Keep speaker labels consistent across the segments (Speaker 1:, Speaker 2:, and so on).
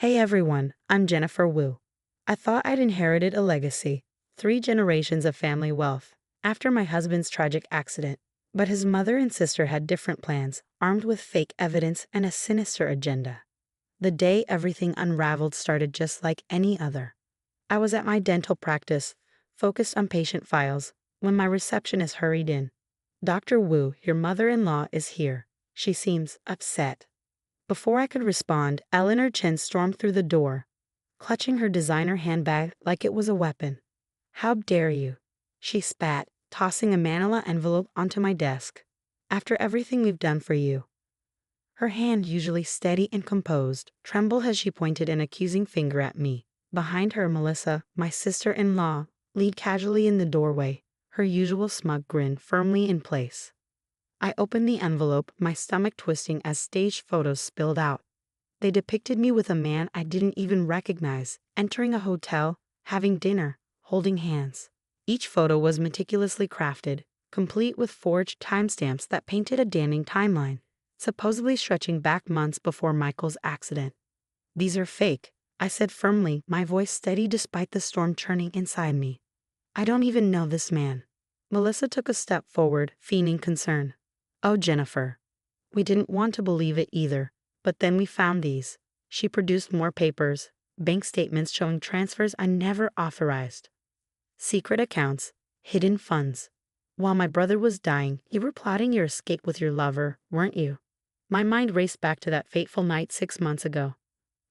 Speaker 1: Hey everyone, I'm Jennifer Wu. I thought I'd inherited a legacy, 3 generations of family wealth, after my husband's tragic accident. But his mother and sister had different plans, armed with fake evidence and a sinister agenda. The day everything unraveled started just like any other. I was at my dental practice, focused on patient files, when my receptionist hurried in. Dr. Wu, your mother-in-law is here. She seems upset. Before I could respond, Eleanor Chen stormed through the door, clutching her designer handbag like it was a weapon. How dare you? She spat, tossing a manila envelope onto my desk. After everything we've done for you. Her hand, usually steady and composed, trembled as she pointed an accusing finger at me. Behind her, Melissa, my sister-in-law, leaned casually in the doorway, her usual smug grin firmly in place. I opened the envelope, my stomach twisting as staged photos spilled out. They depicted me with a man I didn't even recognize, entering a hotel, having dinner, holding hands. Each photo was meticulously crafted, complete with forged timestamps that painted a damning timeline, supposedly stretching back months before Michael's accident. These are fake, I said firmly, my voice steady despite the storm churning inside me. I don't even know this man. Melissa took a step forward, feigning concern. Oh, Jennifer. We didn't want to believe it either, but then we found these. She produced more papers, bank statements showing transfers I never authorized. Secret accounts, hidden funds. While my brother was dying, you were plotting your escape with your lover, weren't you? My mind raced back to that fateful night 6 months ago.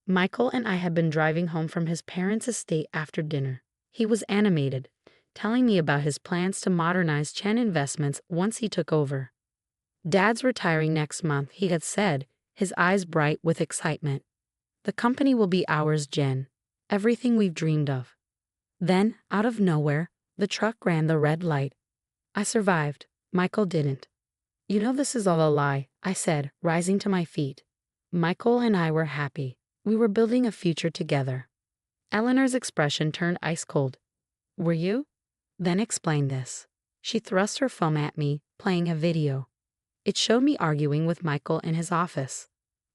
Speaker 1: Michael and I had been driving home from his parents' estate after dinner. He was animated, telling me about his plans to modernize Chen Investments once he took over. Dad's retiring next month, he had said, his eyes bright with excitement. The company will be ours, Jen. Everything we've dreamed of. Then, out of nowhere, the truck ran the red light. I survived. Michael didn't. You know this is all a lie, I said, rising to my feet. Michael and I were happy. We were building a future together. Eleanor's expression turned ice cold. Were you? Then explain this. She thrust her phone at me, playing a video. It showed me arguing with Michael in his office.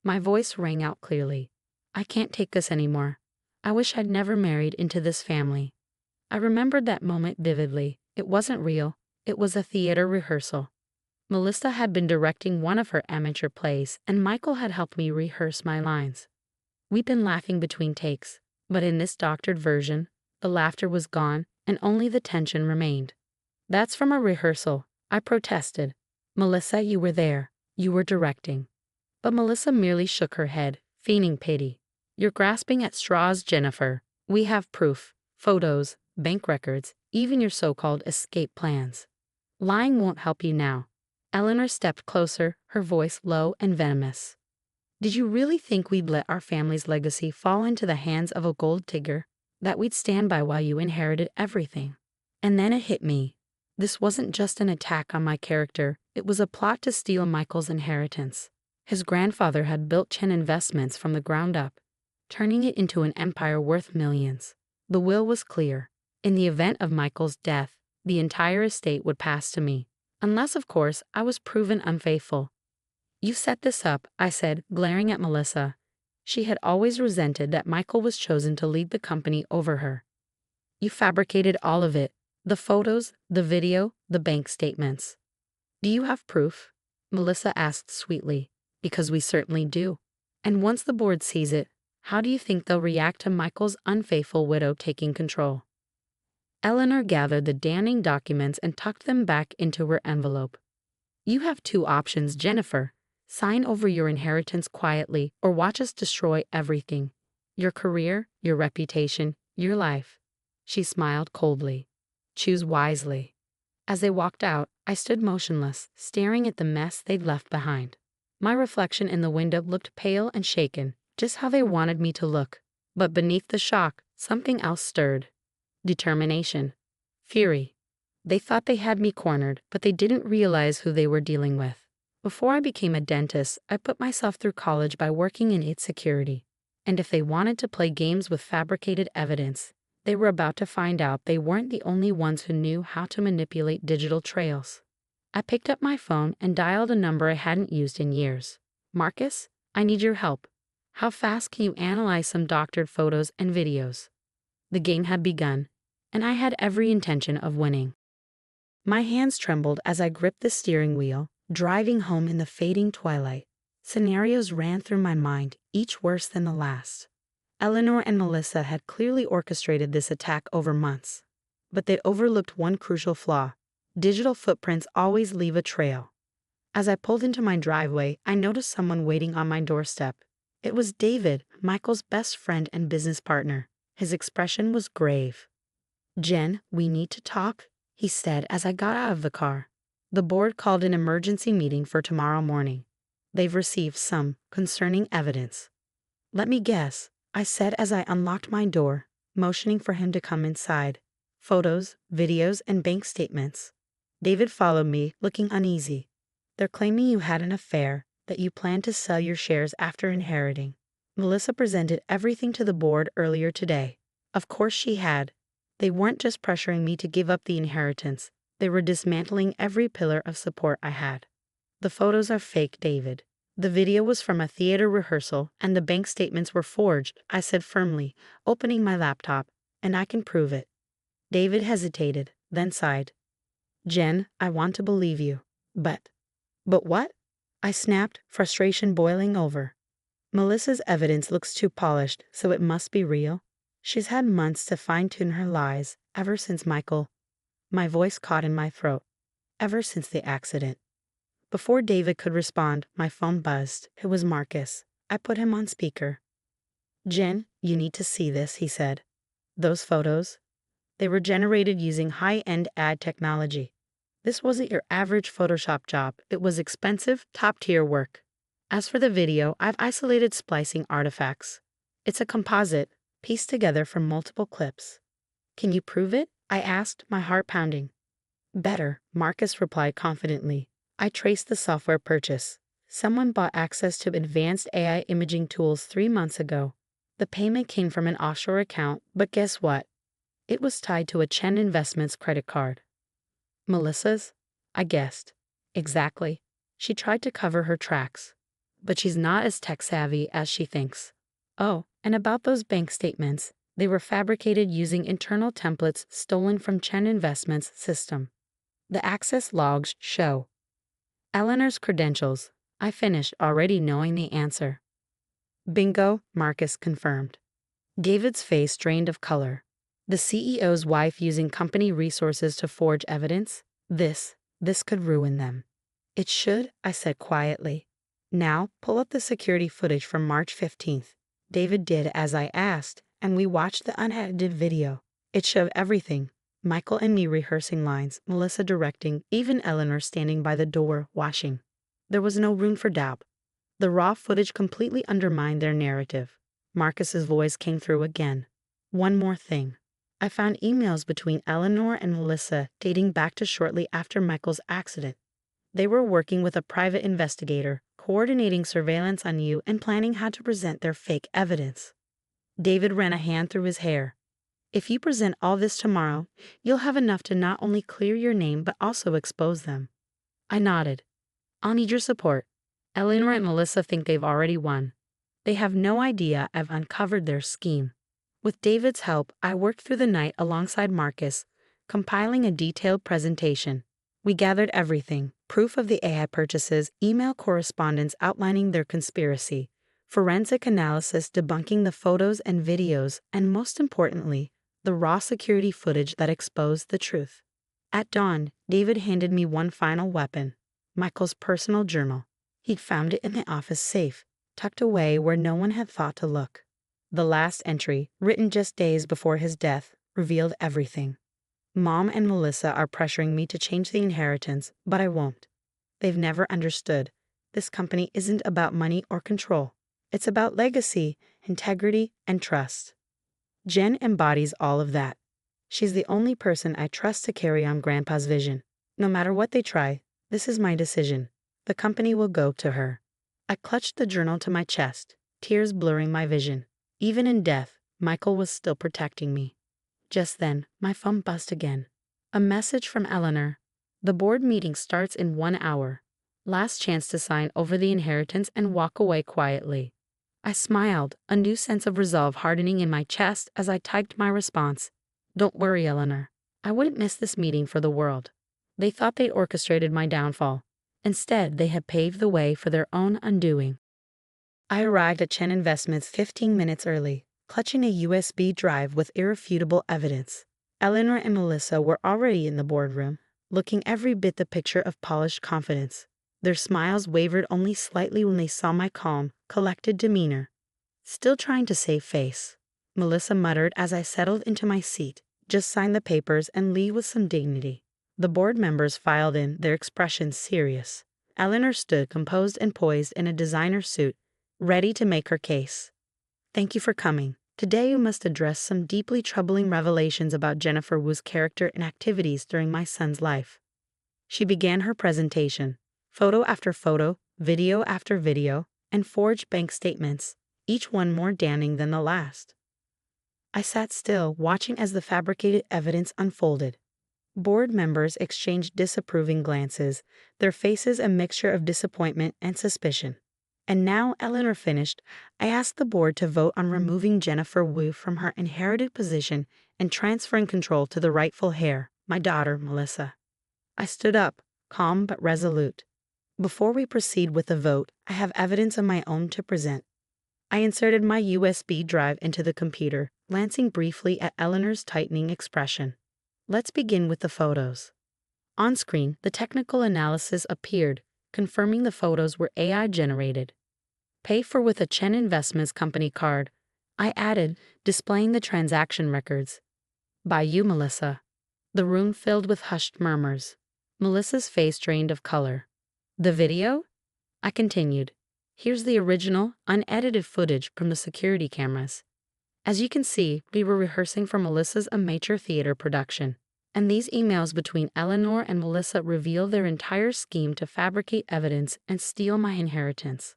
Speaker 1: My voice rang out clearly. I can't take this anymore. I wish I'd never married into this family. I remembered that moment vividly. It wasn't real. It was a theater rehearsal. Melissa had been directing one of her amateur plays, and Michael had helped me rehearse my lines. We'd been laughing between takes, but in this doctored version, the laughter was gone and only the tension remained. That's from a rehearsal, I protested. Melissa, you were there. You were directing. But Melissa merely shook her head, feigning pity. You're grasping at straws, Jennifer. We have proof, photos, bank records, even your so-called escape plans. Lying won't help you now. Eleanor stepped closer, her voice low and venomous. Did you really think we'd let our family's legacy fall into the hands of a gold digger? That we'd stand by while you inherited everything? And then it hit me. This wasn't just an attack on my character, it was a plot to steal Michael's inheritance. His grandfather had built Chen Investments from the ground up, turning it into an empire worth millions. The will was clear. In the event of Michael's death, the entire estate would pass to me. Unless, of course, I was proven unfaithful. You set this up, I said, glaring at Melissa. She had always resented that Michael was chosen to lead the company over her. You fabricated all of it. The photos, the video, the bank statements. Do you have proof? Melissa asked sweetly. Because we certainly do. And once the board sees it, how do you think they'll react to Michael's unfaithful widow taking control? Eleanor gathered the damning documents and tucked them back into her envelope. You have 2 options, Jennifer. Sign over your inheritance quietly or watch us destroy everything. Your career, your reputation, your life. She smiled coldly. Choose wisely. As they walked out, I stood motionless, staring at the mess they'd left behind. My reflection in the window looked pale and shaken, just how they wanted me to look. But beneath the shock, something else stirred. Determination. Fury. They thought they had me cornered, but they didn't realize who they were dealing with. Before I became a dentist, I put myself through college by working in its security. And if they wanted to play games with fabricated evidence, they were about to find out they weren't the only ones who knew how to manipulate digital trails. I picked up my phone and dialed a number I hadn't used in years. Marcus, I need your help. How fast can you analyze some doctored photos and videos? The game had begun, and I had every intention of winning. My hands trembled as I gripped the steering wheel, driving home in the fading twilight. Scenarios ran through my mind, each worse than the last. Eleanor and Melissa had clearly orchestrated this attack over months. But they overlooked one crucial flaw. Digital footprints always leave a trail. As I pulled into my driveway, I noticed someone waiting on my doorstep. It was David, Michael's best friend and business partner. His expression was grave. "Jen, we need to talk," he said as I got out of the car. "The board called an emergency meeting for tomorrow morning. They've received some concerning evidence." "Let me guess," I said as I unlocked my door, motioning for him to come inside. "Photos, videos, and bank statements." David followed me, looking uneasy. "They're claiming you had an affair, that you planned to sell your shares after inheriting. Melissa presented everything to the board earlier today. Of course she had. They weren't just pressuring me to give up the inheritance. They were dismantling every pillar of support I had." "The photos are fake, David. The video was from a theater rehearsal, and the bank statements were forged," I said firmly, opening my laptop. "And I can prove it." David hesitated, then sighed. "Jen, I want to believe you. But what?" I snapped, frustration boiling over. "Melissa's evidence looks too polished, so it must be real. She's had months to fine-tune her lies, ever since Michael—" My voice caught in my throat. "Ever since the accident." Before David could respond, my phone buzzed. It was Marcus. I put him on speaker. "Jen, you need to see this," he said. "Those photos? They were generated using high-end ad technology. This wasn't your average Photoshop job. It was expensive, top-tier work. As for the video, I've isolated splicing artifacts. It's a composite, pieced together from multiple clips." "Can you prove it?" I asked, my heart pounding. "Better," Marcus replied confidently. "I traced the software purchase. Someone bought access to advanced AI imaging tools 3 months ago. The payment came from an offshore account, but guess what? It was tied to a Chen Investments credit card." "Melissa's?" I guessed. "Exactly. She tried to cover her tracks. But she's not as tech-savvy as she thinks. Oh, and about those bank statements, they were fabricated using internal templates stolen from Chen Investments' system. The access logs show." "Eleanor's credentials." I finished, already knowing the answer. "Bingo," Marcus confirmed. David's face drained of color. The CEO's wife using company resources to forge evidence? This could ruin them. "It should," I said quietly. "Now, pull up the security footage from March 15th. David did as I asked, and we watched the unedited video. It showed everything. Michael and me rehearsing lines, Melissa directing, even Eleanor standing by the door, watching. There was no room for doubt. The raw footage completely undermined their narrative." Marcus's voice came through again. "One more thing. I found emails between Eleanor and Melissa dating back to shortly after Michael's accident. They were working with a private investigator, coordinating surveillance on you and planning how to present their fake evidence." David ran a hand through his hair. "If you present all this tomorrow, you'll have enough to not only clear your name but also expose them." I nodded. "I'll need your support. Eleanor and Melissa think they've already won. They have no idea I've uncovered their scheme." With David's help, I worked through the night alongside Marcus, compiling a detailed presentation. We gathered everything: proof of the AI purchases, email correspondence outlining their conspiracy, forensic analysis debunking the photos and videos, and most importantly, the raw security footage that exposed the truth. At dawn, David handed me one final weapon: Michael's personal journal. He'd found it in the office safe, tucked away where no one had thought to look. The last entry, written just days before his death, revealed everything. "Mom and Melissa are pressuring me to change the inheritance, but I won't. They've never understood. This company isn't about money or control. It's about legacy, integrity, and trust." Jen embodies all of that. She's the only person I trust to carry on Grandpa's vision. No matter what they try, this is my decision. The company will go to her. I clutched the journal to my chest, tears blurring my vision. Even in death, Michael was still protecting me. Just then, my phone buzzed again. A message from Eleanor. "The board meeting starts in 1 hour. Last chance to sign over the inheritance and walk away quietly." I smiled, a new sense of resolve hardening in my chest as I typed my response. Don't worry, Eleanor. I wouldn't miss this meeting for the world. They thought they'd orchestrated my downfall. Instead, they had paved the way for their own undoing. I arrived at Chen Investments 15 minutes early, clutching a USB drive with irrefutable evidence. Eleanor and Melissa were already in the boardroom, looking every bit the picture of polished confidence. Their smiles wavered only slightly when they saw my calm, collected demeanor. Still trying to save face, Melissa muttered as I settled into my seat. Just sign the papers and leave with some dignity. The board members filed in, their expressions serious. Eleanor stood composed and poised in a designer suit, ready to make her case. Thank you for coming. Today you must address some deeply troubling revelations about Jennifer Wu's character and activities during my son's life. She began her presentation. Photo after photo, video after video, and forged bank statements, each one more damning than the last. I sat still, watching as the fabricated evidence unfolded. Board members exchanged disapproving glances, their faces a mixture of disappointment and suspicion. And now Eleanor finished, I asked the board to vote on removing Jennifer Wu from her inherited position and transferring control to the rightful heir, my daughter, Melissa. I stood up, calm but resolute. Before we proceed with the vote, I have evidence of my own to present. I inserted my USB drive into the computer, glancing briefly at Eleanor's tightening expression. Let's begin with the photos. On screen, the technical analysis appeared, confirming the photos were AI-generated. Pay for with a Chen Investments company card. I added, displaying the transaction records. By you, Melissa. The room filled with hushed murmurs. Melissa's face drained of color. The video? I continued. Here's the original, unedited footage from the security cameras. As you can see, we were rehearsing for Melissa's amateur theater production. And these emails between Eleanor and Melissa reveal their entire scheme to fabricate evidence and steal my inheritance.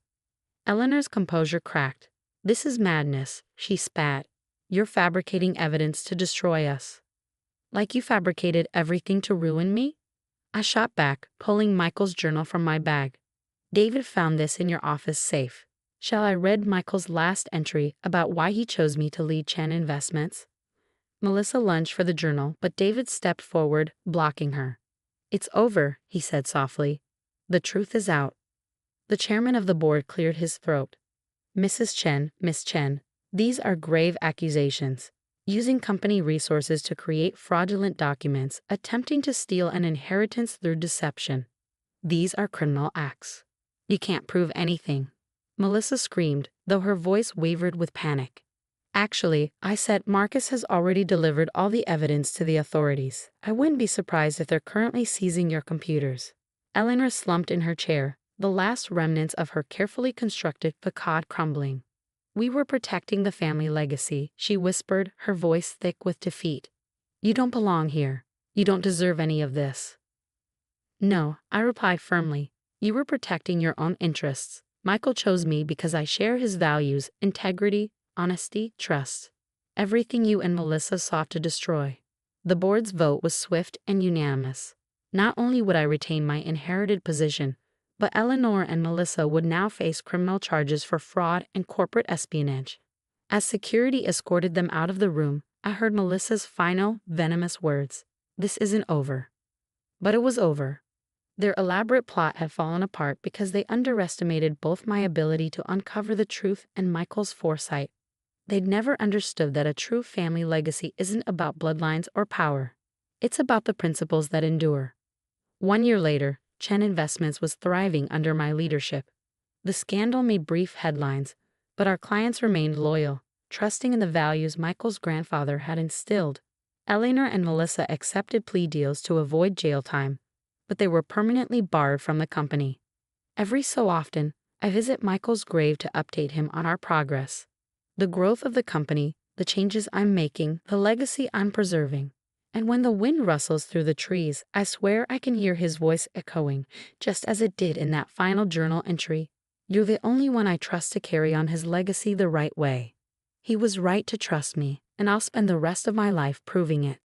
Speaker 1: Eleanor's composure cracked. This is madness, she spat. You're fabricating evidence to destroy us. Like you fabricated everything to ruin me? I shot back, pulling Michael's journal from my bag. David found this in your office safe. Shall I read Michael's last entry about why he chose me to lead Chen Investments? Melissa lunged for the journal, but David stepped forward, blocking her. It's over, he said softly. The truth is out. The chairman of the board cleared his throat. Mrs. Chen, Miss Chen, these are grave accusations. Using company resources to create fraudulent documents, attempting to steal an inheritance through deception. These are criminal acts. You can't prove anything. Melissa screamed, though her voice wavered with panic. Actually, I said Marcus has already delivered all the evidence to the authorities. I wouldn't be surprised if they're currently seizing your computers. Eleanor slumped in her chair, the last remnants of her carefully constructed facade crumbling. We were protecting the family legacy, she whispered, her voice thick with defeat. You don't belong here. You don't deserve any of this. No, I replied firmly. You were protecting your own interests. Michael chose me because I share his values, integrity, honesty, trust. Everything you and Melissa sought to destroy. The board's vote was swift and unanimous. Not only would I retain my inherited position, but Eleanor and Melissa would now face criminal charges for fraud and corporate espionage. As security escorted them out of the room, I heard Melissa's final, venomous words. This isn't over. But it was over. Their elaborate plot had fallen apart because they underestimated both my ability to uncover the truth and Michael's foresight. They'd never understood that a true family legacy isn't about bloodlines or power. It's about the principles that endure. 1 year later, Chen Investments was thriving under my leadership. The scandal made brief headlines, but our clients remained loyal, trusting in the values Michael's grandfather had instilled. Eleanor and Melissa accepted plea deals to avoid jail time, but they were permanently barred from the company. Every so often, I visit Michael's grave to update him on our progress. The growth of the company, the changes I'm making, the legacy I'm preserving. And when the wind rustles through the trees, I swear I can hear his voice echoing, just as it did in that final journal entry. You're the only one I trust to carry on his legacy the right way. He was right to trust me, and I'll spend the rest of my life proving it.